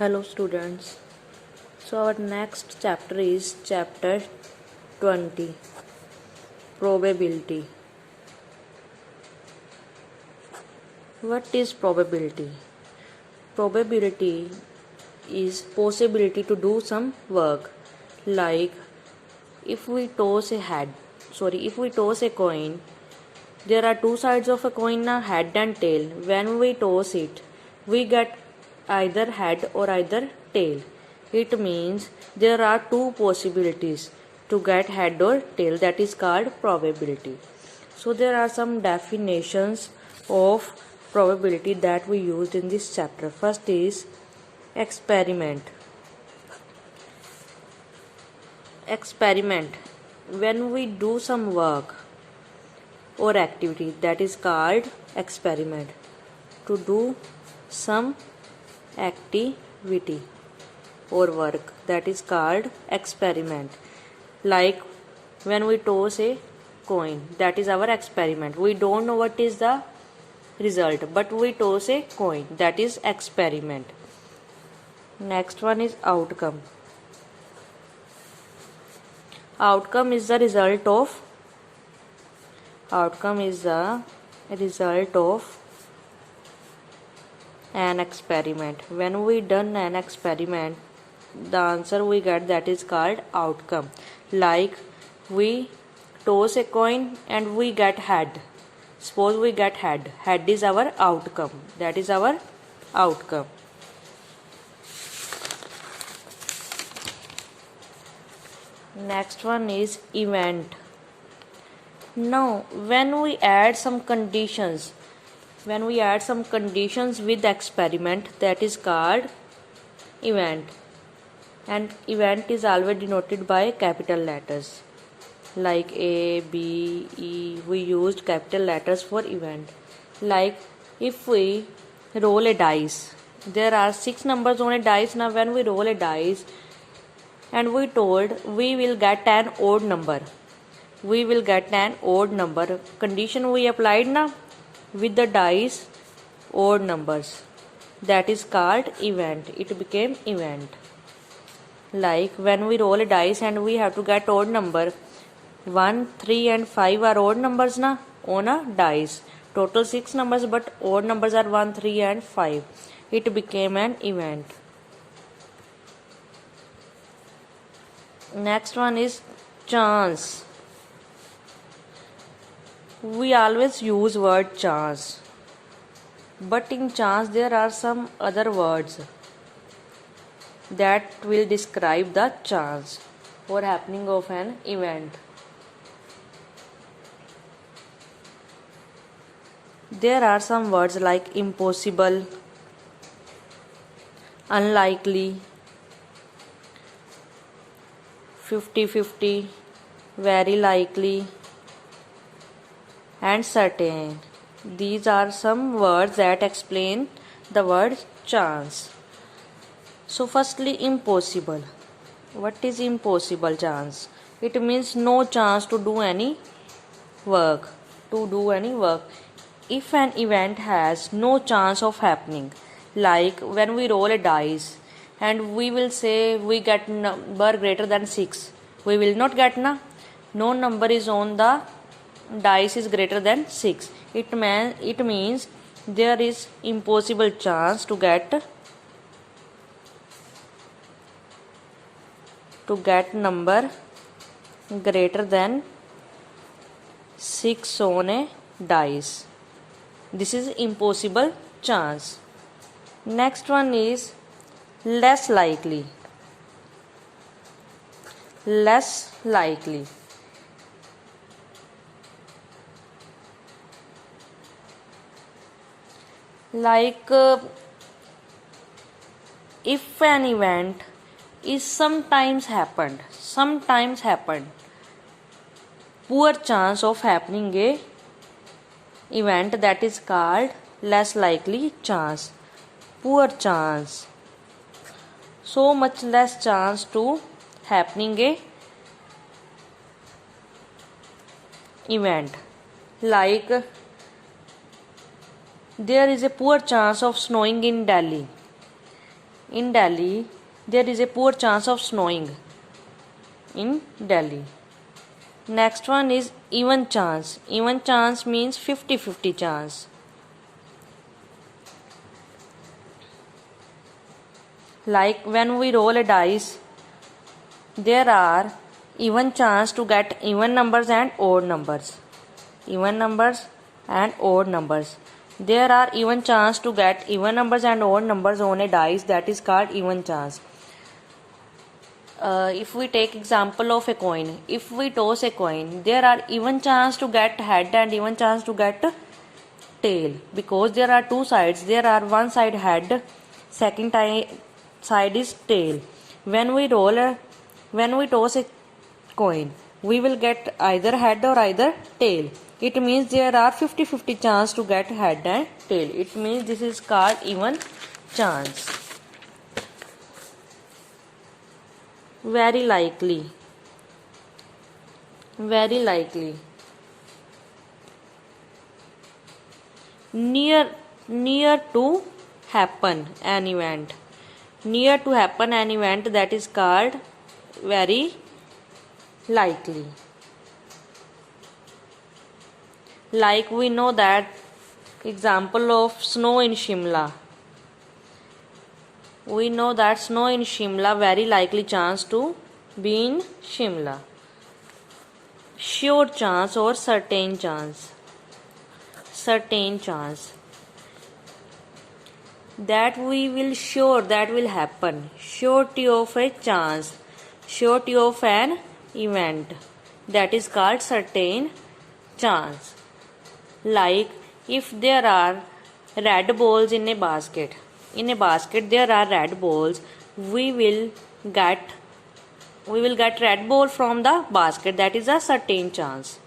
Hello students. So our next chapter is chapter 20, probability. What is probability? Probability is possibility to do some work. Like if we toss a coin, there are two sides of a coin, a head and tail. When we toss it, we get either head or either tail. It means there are two possibilities to get head or tail. That is called probability. So there are some definitions of probability that we used in this chapter. First is experiment. Experiment. When we do some work or activity, that is called experiment. To do some activity or work, that is called experiment. Like when we toss a coin, that is our experiment. We don't know what is the result, but we toss a coin, that is experiment. Next one is outcome. Outcome is the result of an experiment. When we done an experiment, the answer we get, that is called outcome. Like we toss a coin and we get head. Suppose we get head. Head is our outcome. That is our outcome. Next one is event. Now when we add some conditions with experiment, that is called event, and event is always denoted by capital letters like A, B, E. We used capital letters for event. Like if we roll a dice, there are 6 numbers on a dice. Now when we roll a dice and we told we will get an odd number, condition we applied now with the dice odd numbers, that is called event. It became event. Like when we roll a dice and we have to get odd number, 1, 3 and 5 are odd numbers na on a dice. Total 6 numbers, but odd numbers are 1, 3 and 5. It became an event. Next one is chance. We always use word chance, but in chance there are some other words that will describe the chance or happening of an event. There are some words like impossible, unlikely, 50-50, very likely, and certain. These are some words that explain the word chance. So firstly, impossible. What is impossible chance? It means no chance to do any work. If an event has no chance of happening, like when we roll a dice and we will say we get number greater than 6, we will not get no number is on the dice is greater than 6. It means there is impossible chance to get number greater than 6 on a dice. This is impossible chance. Next one is less likely. Less likely. Like if an event is sometimes happened, poor chance of happening a event, that is called less likely chance. Poor chance, so much less chance to happening a event. Like there is a poor chance of snowing in Delhi. In Delhi, there is a poor chance of snowing in Delhi. Next one is even chance. Even chance means 50-50 chance. Like when we roll a dice, there are even chance to get even numbers and odd numbers. Even numbers and odd numbers. There are even chance to get even numbers and odd numbers on a dice, that is called even chance. If we take example of a coin, if we toss a coin, there are even chance to get head and even chance to get tail, because there are two sides. There are one side head, second side is tail. When we toss a coin, we will get either head or either tail. It means there are 50-50 chance to get head and tail. It means this is called even chance. Very likely. Very likely. Near to happen an event. Near to happen an event, that is called very likely. Like we know that example of snow in Shimla. We know that snow in Shimla, very likely chance to be in Shimla. Sure chance or certain chance. Certain chance. That we will sure that will happen. Surety of a chance. Surety of an event. That is called certain chance. Like if there are red balls in a basket. In a basket there are red balls. We will get red ball from the basket. That is a certain chance.